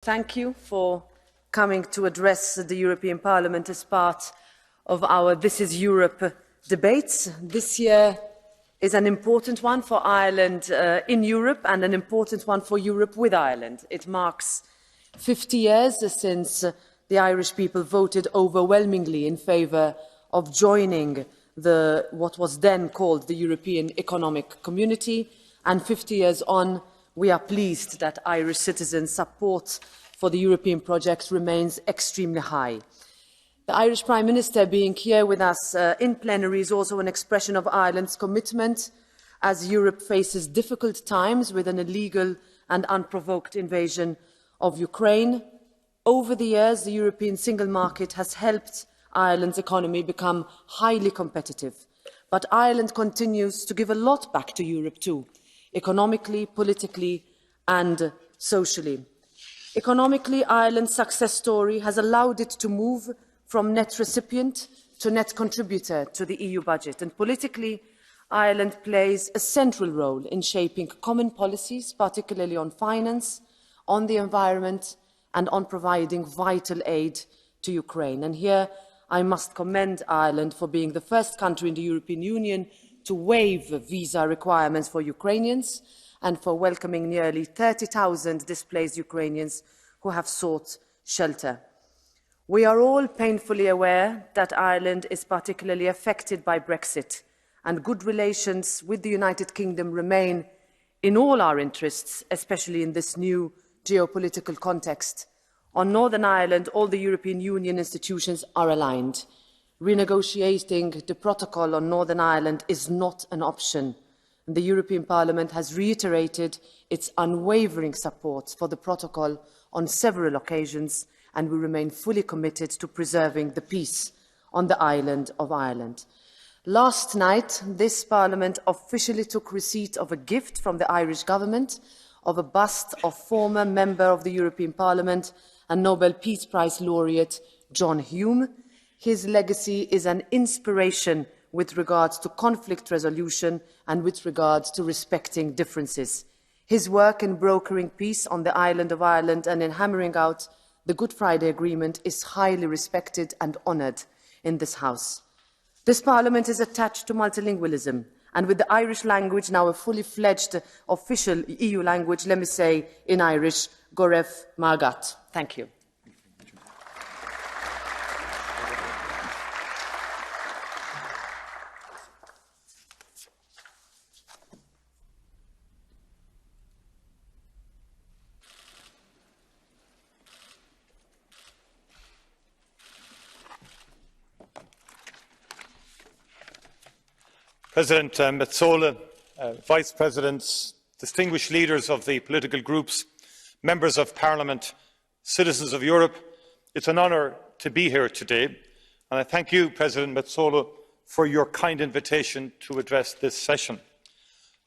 Thank you for coming to address the European Parliament as part of our This is Europe debates. This year is an important one for Ireland in Europe and an important one for Europe with Ireland. It marks 50 years since the Irish people voted overwhelmingly in favour of joining what was then called the European Economic Community, and 50 years on, we are pleased that Irish citizens' support for the European project remains extremely high. The Irish Prime Minister being here with us in plenary is also an expression of Ireland's commitment as Europe faces difficult times with an illegal and unprovoked invasion of Ukraine. Over the years, the European single market has helped Ireland's economy become highly competitive. But Ireland continues to give a lot back to Europe too, economically, politically and socially. Economically, Ireland's success story has allowed it to move from net recipient to net contributor to the EU budget. And politically, Ireland plays a central role in shaping common policies, particularly on finance, on the environment and on providing vital aid to Ukraine. And here I must commend Ireland for being the first country in the European Union to waive visa requirements for Ukrainians and for welcoming nearly 30,000 displaced Ukrainians who have sought shelter. We are all painfully aware that Ireland is particularly affected by Brexit, and good relations with the United Kingdom remain in all our interests, especially in this new geopolitical context. On Northern Ireland, all the European Union institutions are aligned. Renegotiating the protocol on Northern Ireland is not an option. The European Parliament has reiterated its unwavering support for the protocol on several occasions, and we remain fully committed to preserving the peace on the island of Ireland. Last night, this Parliament officially took receipt of a gift from the Irish government of a bust of former Member of the European Parliament and Nobel Peace Prize laureate John Hume. His legacy is an inspiration with regards to conflict resolution and with regards to respecting differences. His work in brokering peace on the island of Ireland and in hammering out the Good Friday Agreement is highly respected and honoured in this House. This Parliament is attached to multilingualism, and with the Irish language now a fully fledged official EU language, let me say in Irish, Go raibh maith agat. Thank you. President Metsola, Vice Presidents, distinguished leaders of the political groups, Members of Parliament, citizens of Europe, it's an honour to be here today, and I thank you, President Metsola, for your kind invitation to address this session.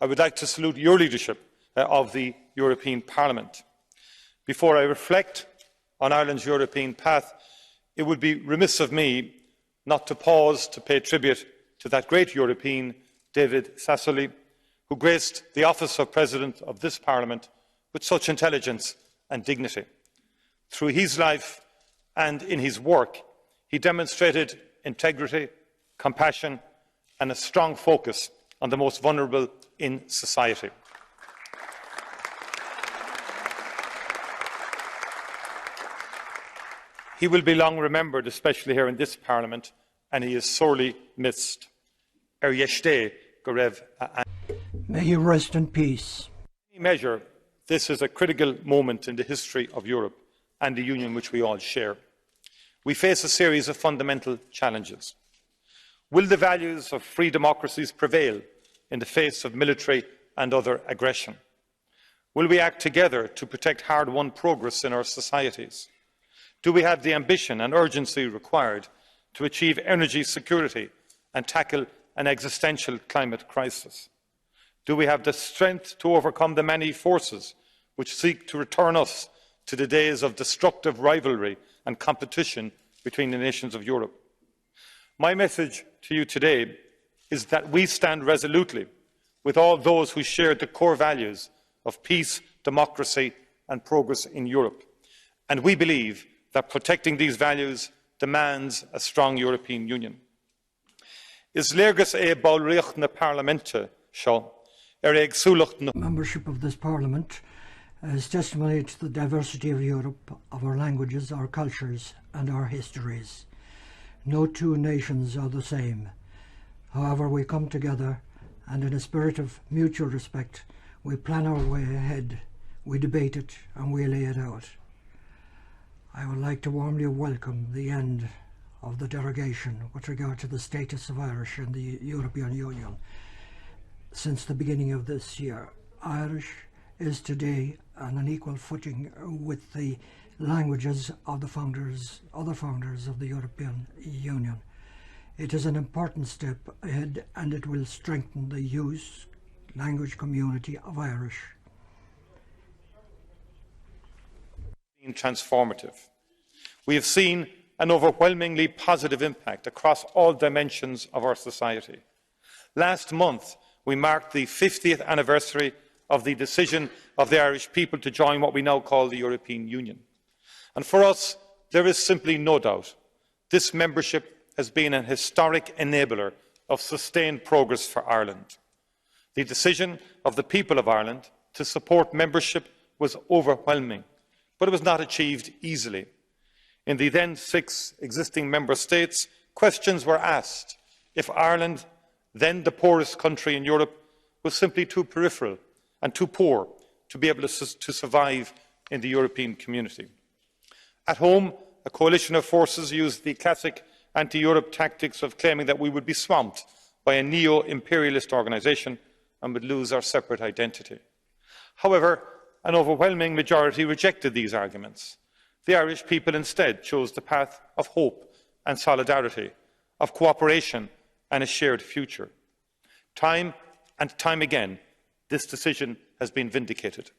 I would like to salute your leadership of the European Parliament. Before I reflect on Ireland's European path, it would be remiss of me not to pause to pay tribute to that great European, David Sassoli, who graced the office of President of this Parliament with such intelligence and dignity. Through his life and in his work, he demonstrated integrity, compassion and a strong focus on the most vulnerable in society. He will be long remembered, especially here in this Parliament, and he is sorely missed. Oireachtas, go raibh maith agat. May you rest in peace. In any measure, this is a critical moment in the history of Europe and the Union which we all share. We face a series of fundamental challenges. Will the values of free democracies prevail in the face of military and other aggression? Will we act together to protect hard-won progress in our societies? Do we have the ambition and urgency required to achieve energy security and tackle an existential climate crisis? Do we have the strength to overcome the many forces which seek to return us to the days of destructive rivalry and competition between the nations of Europe? My message to you today is that we stand resolutely with all those who share the core values of peace, democracy and progress in Europe, and we believe that protecting these values demands a strong European Union. Is léargas é báilríocht na Parlamente seo ag súlacht na... Membership of this Parliament is testimony to the diversity of Europe, of our languages, our cultures and our histories. No two nations are the same. However, we come together and in a spirit of mutual respect, we plan our way ahead, we debate it and we lay it out. I would like to warmly welcome the end of the derogation with regard to the status of Irish in the European Union. Since the beginning of this year, Irish is today on an equal footing with the languages of the other founders of the European Union. It is an important step ahead and it will strengthen the language community of Irish. Transformative. We have seen an overwhelmingly positive impact across all dimensions of our society. Last month, we marked the 50th anniversary of the decision of the Irish people to join what we now call the European Union. And for us, there is simply no doubt this membership has been an historic enabler of sustained progress for Ireland. The decision of the people of Ireland to support membership was overwhelming, but it was not achieved easily. In the then 6 existing member states, questions were asked if Ireland, then the poorest country in Europe, was simply too peripheral and too poor to be able to survive in the European community. At home, a coalition of forces used the classic anti-Europe tactics of claiming that we would be swamped by a neo-imperialist organisation and would lose our separate identity. However, an overwhelming majority rejected these arguments. The Irish people instead chose the path of hope and solidarity, of cooperation and a shared future. Time and time again, this decision has been vindicated.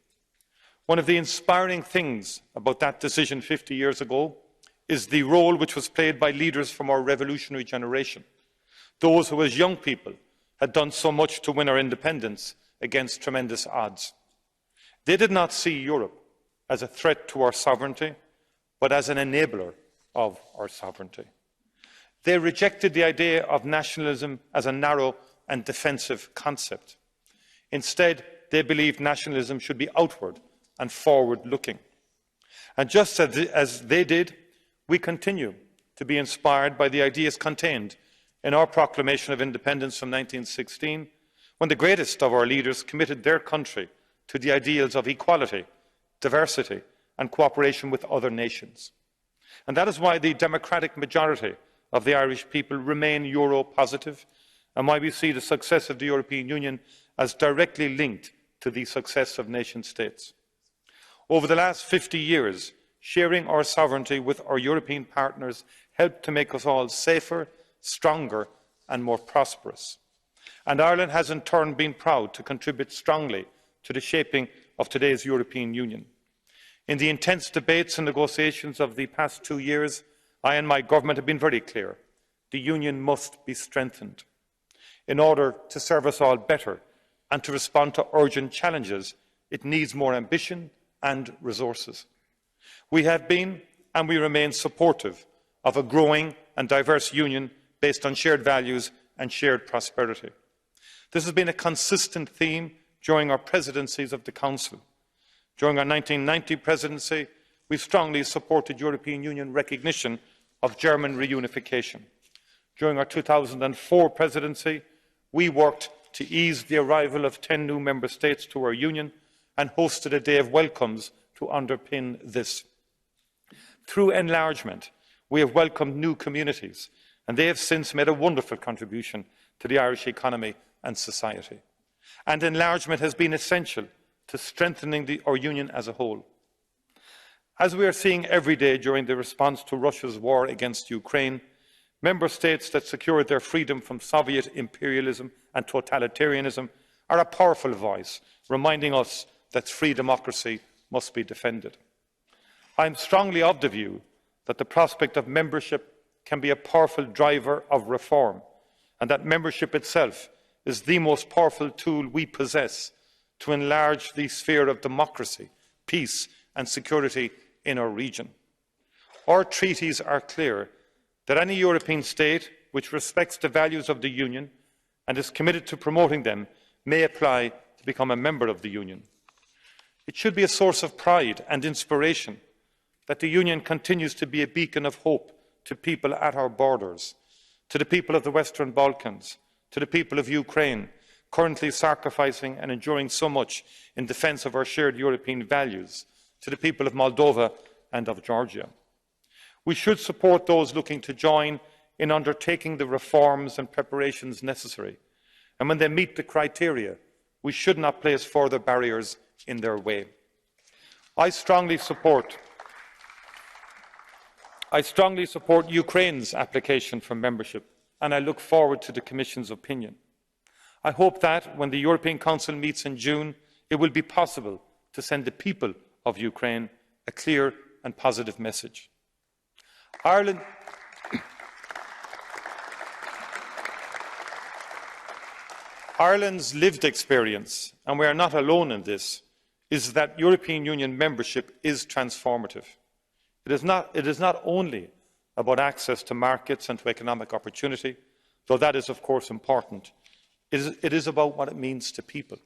One of the inspiring things about that decision 50 years ago is the role which was played by leaders from our revolutionary generation, those who as young people had done so much to win our independence against tremendous odds. They did not see Europe as a threat to our sovereignty, but as an enabler of our sovereignty. They rejected the idea of nationalism as a narrow and defensive concept. Instead, they believed nationalism should be outward and forward-looking. And just as they did, we continue to be inspired by the ideas contained in our proclamation of independence from 1916, when the greatest of our leaders committed their country to the ideals of equality, diversity and cooperation with other nations. And that is why the democratic majority of the Irish people remain Euro-positive, and why we see the success of the European Union as directly linked to the success of nation-states. Over the last 50 years, sharing our sovereignty with our European partners helped to make us all safer, stronger and more prosperous. And Ireland has in turn been proud to contribute strongly to the shaping of today's European Union. In the intense debates and negotiations of the past 2 years, I and my government have been very clear. The Union must be strengthened. In order to serve us all better and to respond to urgent challenges, it needs more ambition and resources. We have been and we remain supportive of a growing and diverse union based on shared values and shared prosperity. This has been a consistent theme during our presidencies of the Council. During our 1990 presidency, we strongly supported European Union recognition of German reunification. During our 2004 presidency, we worked to ease the arrival of 10 new member states to our union and hosted a day of welcomes to underpin this. Through enlargement, we have welcomed new communities, and they have since made a wonderful contribution to the Irish economy and society. And enlargement has been essential to strengthening our union as a whole. As we are seeing every day during the response to Russia's war against Ukraine, member states that secured their freedom from Soviet imperialism and totalitarianism are a powerful voice, reminding us that free democracy must be defended. I am strongly of the view that the prospect of membership can be a powerful driver of reform, and that membership itself is the most powerful tool we possess to enlarge the sphere of democracy, peace and security in our region. Our treaties are clear that any European state which respects the values of the Union and is committed to promoting them may apply to become a member of the Union. It should be a source of pride and inspiration that the Union continues to be a beacon of hope to people at our borders, to the people of the Western Balkans, to the people of Ukraine, currently sacrificing and enduring so much in defence of our shared European values, to the people of Moldova and of Georgia. We should support those looking to join in undertaking the reforms and preparations necessary, and when they meet the criteria, we should not place further barriers in their way. I strongly support Ukraine's application for membership, and I look forward to the Commission's opinion. I hope that, when the European Council meets in June, it will be possible to send the people of Ukraine a clear and positive message. Ireland's lived experience, and we are not alone in this, is that European Union membership is transformative. It is not only about access to markets and to economic opportunity, though that is of course important. It is about what it means to people,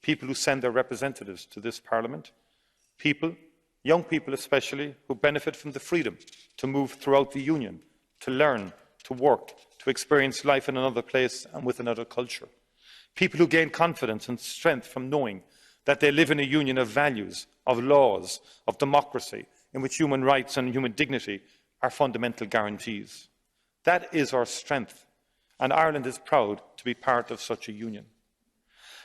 people who send their representatives to this Parliament, people, young people especially, who benefit from the freedom to move throughout the Union, to learn, to work, to experience life in another place and with another culture. People who gain confidence and strength from knowing that they live in a union of values, of laws, of democracy, in which human rights and human dignity are fundamental guarantees. That is our strength, and Ireland is proud to be part of such a union.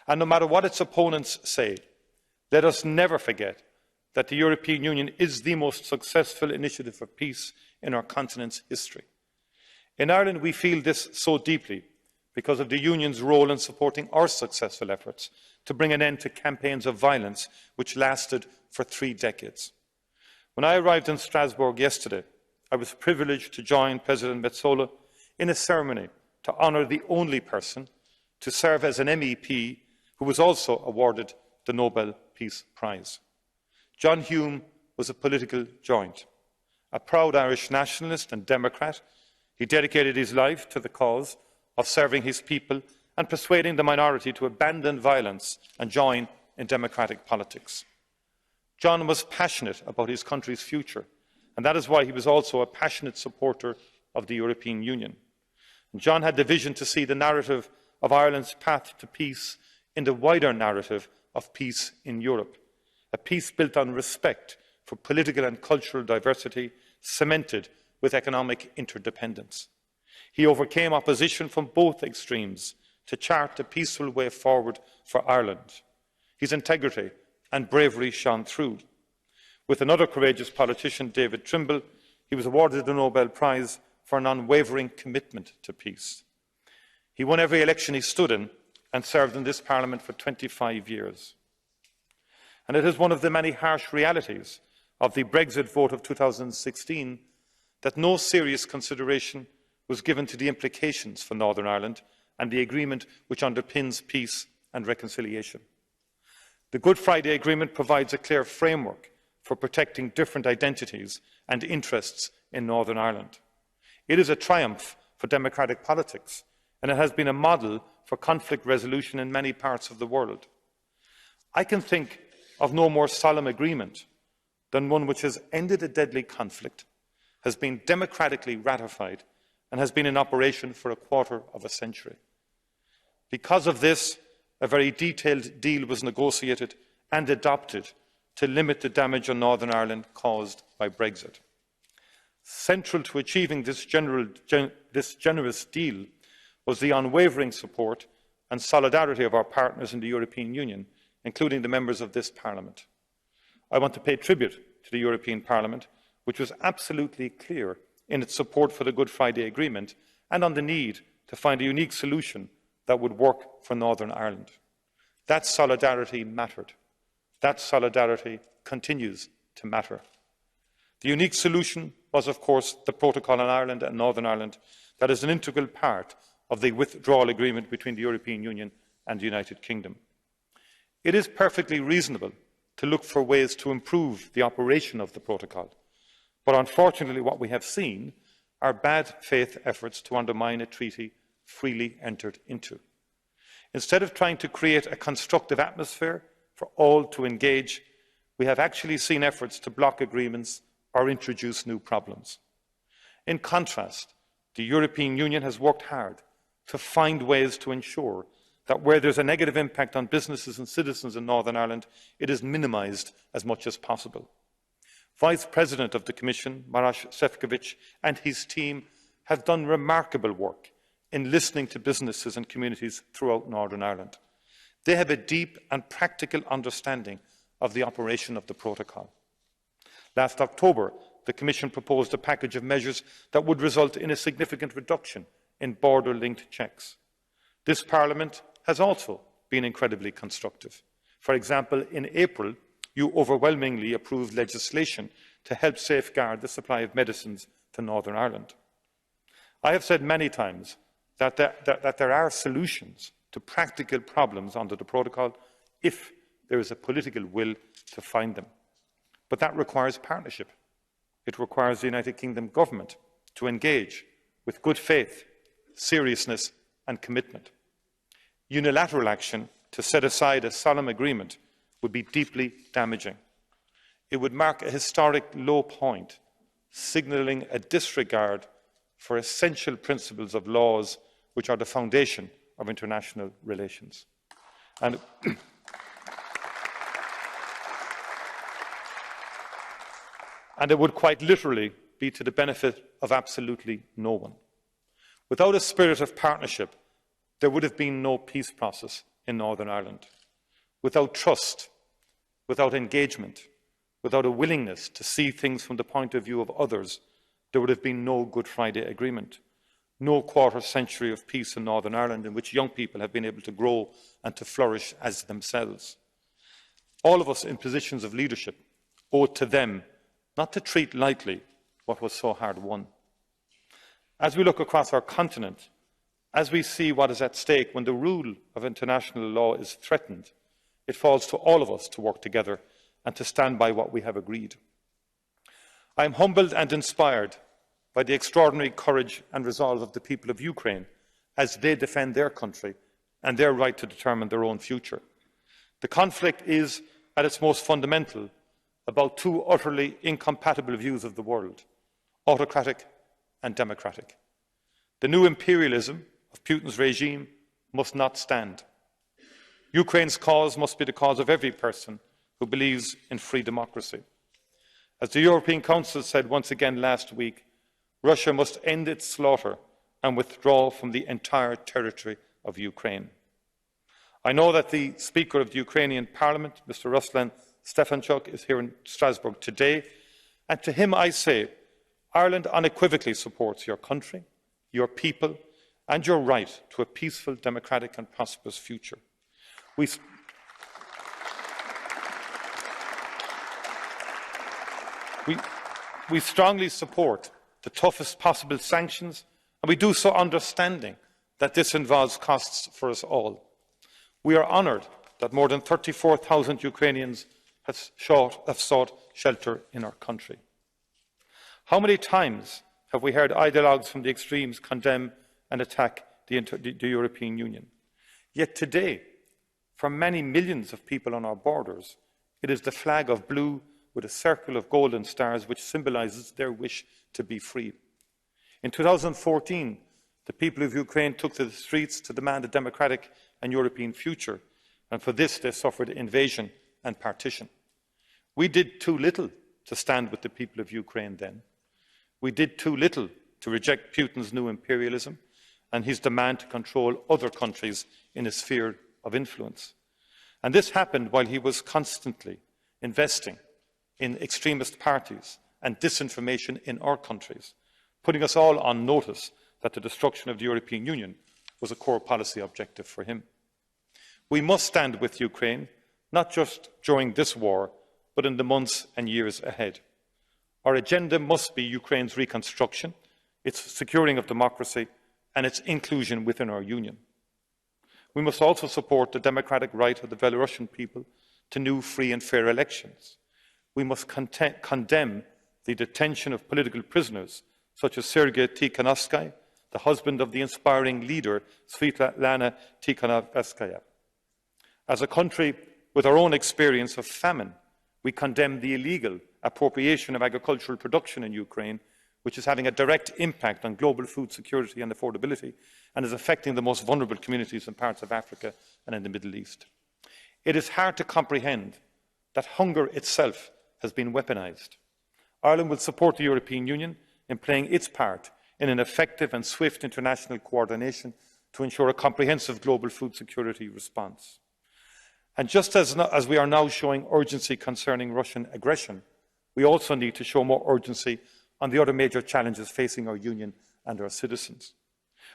And no matter what its opponents say, let us never forget that the European Union is the most successful initiative for peace in our continent's history. In Ireland, we feel this so deeply because of the Union's role in supporting our successful efforts to bring an end to campaigns of violence which lasted for 3 decades. When I arrived in Strasbourg yesterday, I was privileged to join President Metsola in a ceremony to honour the only person to serve as an MEP who was also awarded the Nobel Peace Prize. John Hume was a political giant. A proud Irish nationalist and democrat, he dedicated his life to the cause of serving his people and persuading the minority to abandon violence and join in democratic politics. John was passionate about his country's future, and that is why he was also a passionate supporter of the European Union. And John had the vision to see the narrative of Ireland's path to peace in the wider narrative of peace in Europe, a peace built on respect for political and cultural diversity, cemented with economic interdependence. He overcame opposition from both extremes to chart a peaceful way forward for Ireland. His integrity and bravery shone through. With another courageous politician, David Trimble, he was awarded the Nobel Prize for an unwavering commitment to peace. He won every election he stood in and served in this Parliament for 25 years. And it is one of the many harsh realities of the Brexit vote of 2016 that no serious consideration was given to the implications for Northern Ireland and the agreement which underpins peace and reconciliation. The Good Friday Agreement provides a clear framework for protecting different identities and interests in Northern Ireland. It is a triumph for democratic politics, and it has been a model for conflict resolution in many parts of the world. I can think of no more solemn agreement than one which has ended a deadly conflict, has been democratically ratified, and has been in operation for a quarter of a century. Because of this, a very detailed deal was negotiated and adopted to limit the damage on Northern Ireland caused by Brexit. Central to achieving this generous deal was the unwavering support and solidarity of our partners in the European Union, including the members of this Parliament. I want to pay tribute to the European Parliament, which was absolutely clear in its support for the Good Friday Agreement and on the need to find a unique solution that would work for Northern Ireland. That solidarity mattered. That solidarity continues to matter. The unique solution was, of course, the Protocol on Ireland and Northern Ireland that is an integral part of the withdrawal agreement between the European Union and the United Kingdom. It is perfectly reasonable to look for ways to improve the operation of the protocol. But unfortunately, what we have seen are bad faith efforts to undermine a treaty freely entered into. Instead of trying to create a constructive atmosphere for all to engage, we have actually seen efforts to block agreements or introduce new problems. In contrast, the European Union has worked hard to find ways to ensure that where there is a negative impact on businesses and citizens in Northern Ireland, it is minimised as much as possible. Vice President of the Commission, Maroš Šefčovič, and his team have done remarkable work in listening to businesses and communities throughout Northern Ireland. They have a deep and practical understanding of the operation of the protocol. Last October, the Commission proposed a package of measures that would result in a significant reduction in border-linked checks. This Parliament has also been incredibly constructive. For example, in April, you overwhelmingly approved legislation to help safeguard the supply of medicines to Northern Ireland. I have said many times that there are solutions to practical problems under the protocol if there is a political will to find them. But that requires partnership. It requires the United Kingdom government to engage with good faith, seriousness and commitment. Unilateral action to set aside a solemn agreement would be deeply damaging. It would mark a historic low point, signalling a disregard for essential principles of laws which are the foundation of international relations. And it would quite literally be to the benefit of absolutely no one. Without a spirit of partnership, there would have been no peace process in Northern Ireland. Without trust, without engagement, without a willingness to see things from the point of view of others, there would have been no Good Friday Agreement, no quarter century of peace in Northern Ireland in which young people have been able to grow and to flourish as themselves. All of us in positions of leadership owe it to them not to treat lightly what was so hard won. As we look across our continent, as we see what is at stake when the rule of international law is threatened, it falls to all of us to work together and to stand by what we have agreed. I am humbled and inspired by the extraordinary courage and resolve of the people of Ukraine as they defend their country and their right to determine their own future. The conflict is, at its most fundamental, about two utterly incompatible views of the world, autocratic and democratic. The new imperialism of Putin's regime must not stand. Ukraine's cause must be the cause of every person who believes in free democracy. As the European Council said once again last week, Russia must end its slaughter and withdraw from the entire territory of Ukraine. I know that the Speaker of the Ukrainian Parliament, Mr. Ruslan Stefanchuk, is here in Strasbourg today, and to him I say, Ireland unequivocally supports your country, your people, and your right to a peaceful, democratic and prosperous future. We strongly support the toughest possible sanctions, and we do so understanding that this involves costs for us all. We are honoured that more than 34,000 Ukrainians have sought shelter in our country. How many times have we heard ideologues from the extremes condemn and attack the European Union? Yet today, for many millions of people on our borders, it is the flag of blue with a circle of golden stars which symbolises their wish to be free. In 2014, the people of Ukraine took to the streets to demand a democratic and European future, and for this they suffered invasion and partition. We did too little to stand with the people of Ukraine then. We did too little to reject Putin's new imperialism and his demand to control other countries in a sphere of influence. And this happened while he was constantly investing in extremist parties and disinformation in our countries, putting us all on notice that the destruction of the European Union was a core policy objective for him. We must stand with Ukraine, not just during this war, but in the months and years ahead. Our agenda must be Ukraine's reconstruction, its securing of democracy, and its inclusion within our Union. We must also support the democratic right of the Belarusian people to new, free and fair elections. We must condemn the detention of political prisoners, such as Sergei Tikhanovsky, the husband of the inspiring leader Svetlana Tikhanovskaya. As a country with our own experience of famine, we condemn the illegal appropriation of agricultural production in Ukraine, which is having a direct impact on global food security and affordability and is affecting the most vulnerable communities in parts of Africa and in the Middle East. It is hard to comprehend that hunger itself has been weaponised. Ireland will support the European Union in playing its part in an effective and swift international coordination to ensure a comprehensive global food security response. And just as we are now showing urgency concerning Russian aggression, we also need to show more urgency on the other major challenges facing our Union and our citizens.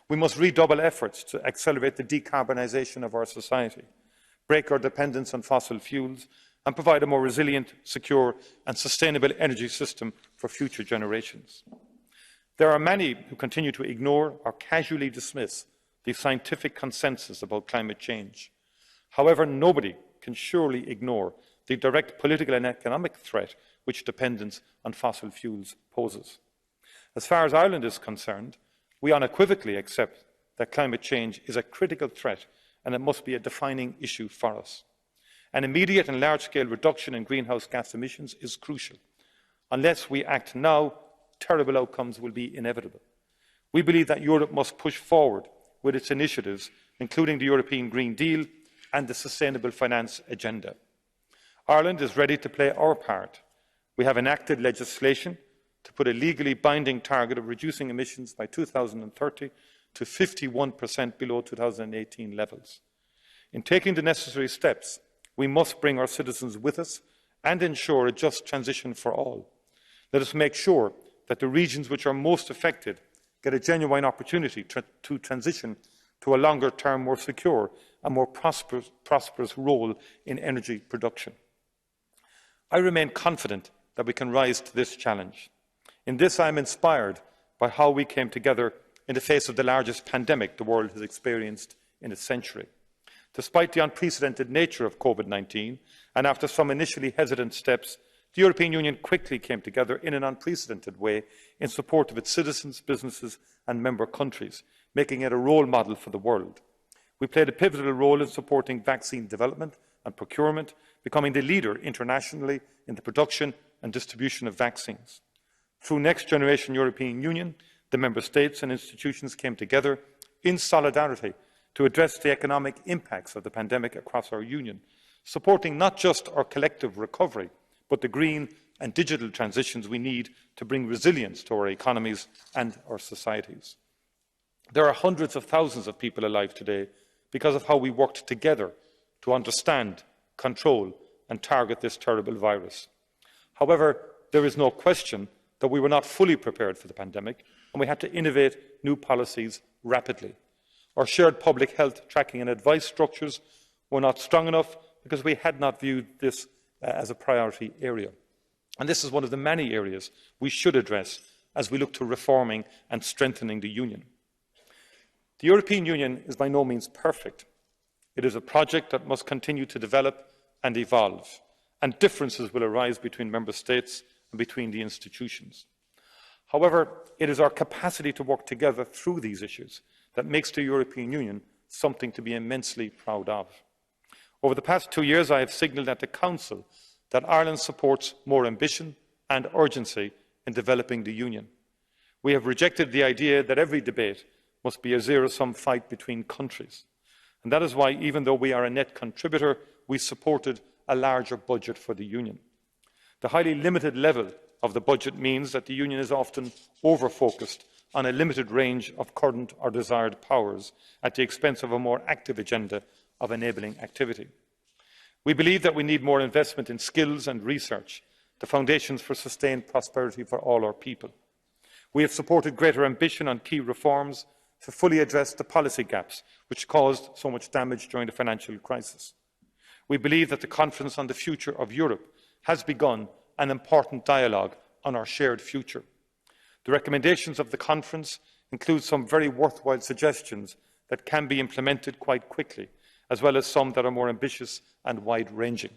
We must redouble efforts to accelerate the decarbonisation of our society, break our dependence on fossil fuels, and provide a more resilient, secure and sustainable energy system for future generations. There are many who continue to ignore or casually dismiss the scientific consensus about climate change. However, nobody can surely ignore the direct political and economic threat which dependence on fossil fuels poses. As far as Ireland is concerned, we unequivocally accept that climate change is a critical threat and it must be a defining issue for us. An immediate and large-scale reduction in greenhouse gas emissions is crucial. Unless we act now, terrible outcomes will be inevitable. We believe that Europe must push forward with its initiatives, including the European Green Deal and the Sustainable Finance Agenda. Ireland is ready to play our part. We have enacted legislation to put a legally binding target of reducing emissions by 2030 to 51% below 2018 levels. In taking the necessary steps, we must bring our citizens with us and ensure a just transition for all. Let us make sure that the regions which are most affected get a genuine opportunity to transition to a longer-term, more secure and more prosperous role in energy production. I remain confident that we can rise to this challenge. In this, I am inspired by how we came together in the face of the largest pandemic the world has experienced in a century. Despite the unprecedented nature of COVID-19, and after some initially hesitant steps, the European Union quickly came together in an unprecedented way in support of its citizens, businesses and member countries, making it a role model for the world. We played a pivotal role in supporting vaccine development and procurement, becoming the leader internationally in the production and distribution of vaccines. Through Next Generation European Union, the Member States and institutions came together in solidarity to address the economic impacts of the pandemic across our Union, supporting not just our collective recovery, but the green and digital transitions we need to bring resilience to our economies and our societies. There are hundreds of thousands of people alive today because of how we worked together to understand, control and target this terrible virus. However, there is no question that we were not fully prepared for the pandemic and we had to innovate new policies rapidly. Our shared public health tracking and advice structures were not strong enough because we had not viewed this as a priority area. And this is one of the many areas we should address as we look to reforming and strengthening the Union. The European Union is by no means perfect. It is a project that must continue to develop and evolve, and differences will arise between Member States and between the institutions. However, it is our capacity to work together through these issues that makes the European Union something to be immensely proud of. Over the past 2 years, I have signalled at the Council that Ireland supports more ambition and urgency in developing the Union. We have rejected the idea that every debate must be a zero-sum fight between countries. And that is why, even though we are a net contributor, we supported a larger budget for the Union. The highly limited level of the budget means that the Union is often over-focused on a limited range of current or desired powers at the expense of a more active agenda of enabling activity. We believe that we need more investment in skills and research, the foundations for sustained prosperity for all our people. We have supported greater ambition on key reforms to fully address the policy gaps which caused so much damage during the financial crisis. We believe that the Conference on the Future of Europe has begun an important dialogue on our shared future. The recommendations of the conference include some very worthwhile suggestions that can be implemented quite quickly, as well as some that are more ambitious and wide-ranging.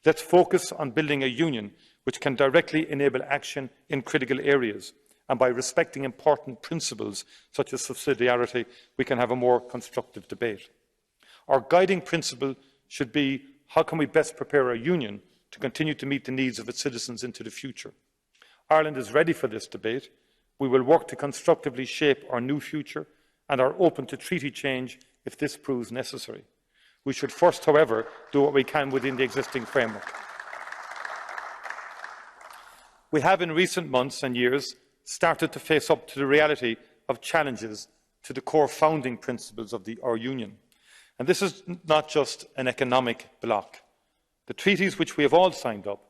Let's focus on building a union which can directly enable action in critical areas, and by respecting important principles such as subsidiarity, we can have a more constructive debate. Our guiding principle should be how can we best prepare our union to continue to meet the needs of its citizens into the future. Ireland is ready for this debate. We will work to constructively shape our new future and are open to treaty change if this proves necessary. We should first, however, do what we can within the existing framework. We have in recent months and years started to face up to the reality of challenges to the core founding principles of our Union. And this is not just an economic bloc. The treaties which we have all signed up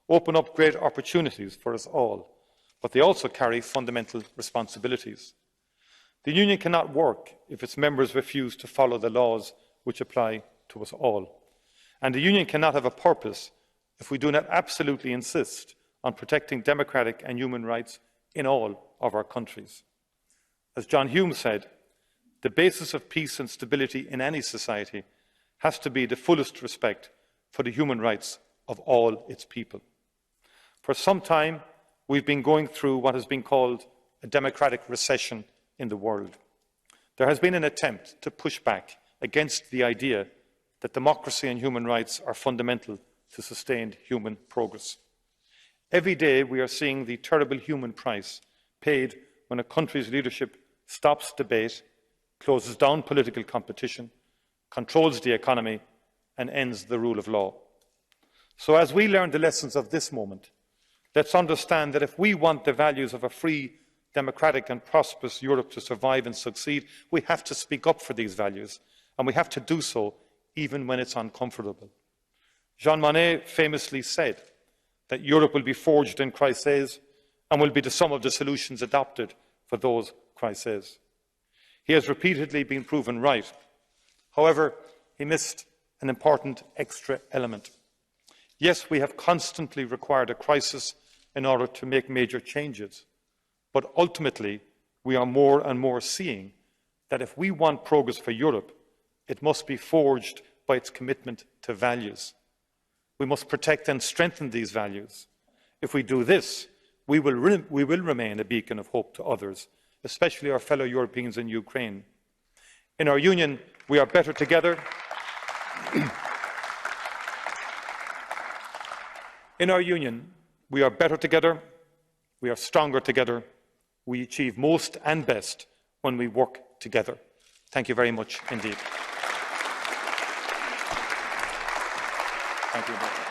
open up great opportunities for us all, but they also carry fundamental responsibilities. The Union cannot work if its members refuse to follow the laws which apply to us all. And the Union cannot have a purpose if we do not absolutely insist on protecting democratic and human rights in all of our countries. As John Hume said, the basis of peace and stability in any society has to be the fullest respect for the human rights of all its people. For some time, we've been going through what has been called a democratic recession in the world. There has been an attempt to push back against the idea that democracy and human rights are fundamental to sustained human progress. Every day we are seeing the terrible human price paid when a country's leadership stops debate, closes down political competition, controls the economy and ends the rule of law. So as we learn the lessons of this moment, let's understand that if we want the values of a free, democratic and prosperous Europe to survive and succeed, we have to speak up for these values, and we have to do so even when it's uncomfortable. Jean Monnet famously said that Europe will be forged in crises and will be the sum of the solutions adopted for those crises. He has repeatedly been proven right. However, he missed an important extra element. Yes, we have constantly required a crisis in order to make major changes, but ultimately we are more and more seeing that if we want progress for Europe, it must be forged by its commitment to values. We must protect and strengthen these values. If we do this, we will remain a beacon of hope to others, especially our fellow Europeans in Ukraine. In our Union, we are better together. In our Union, we are better together, we are stronger together, we achieve most and best when we work together. Thank you very much indeed. Thank you.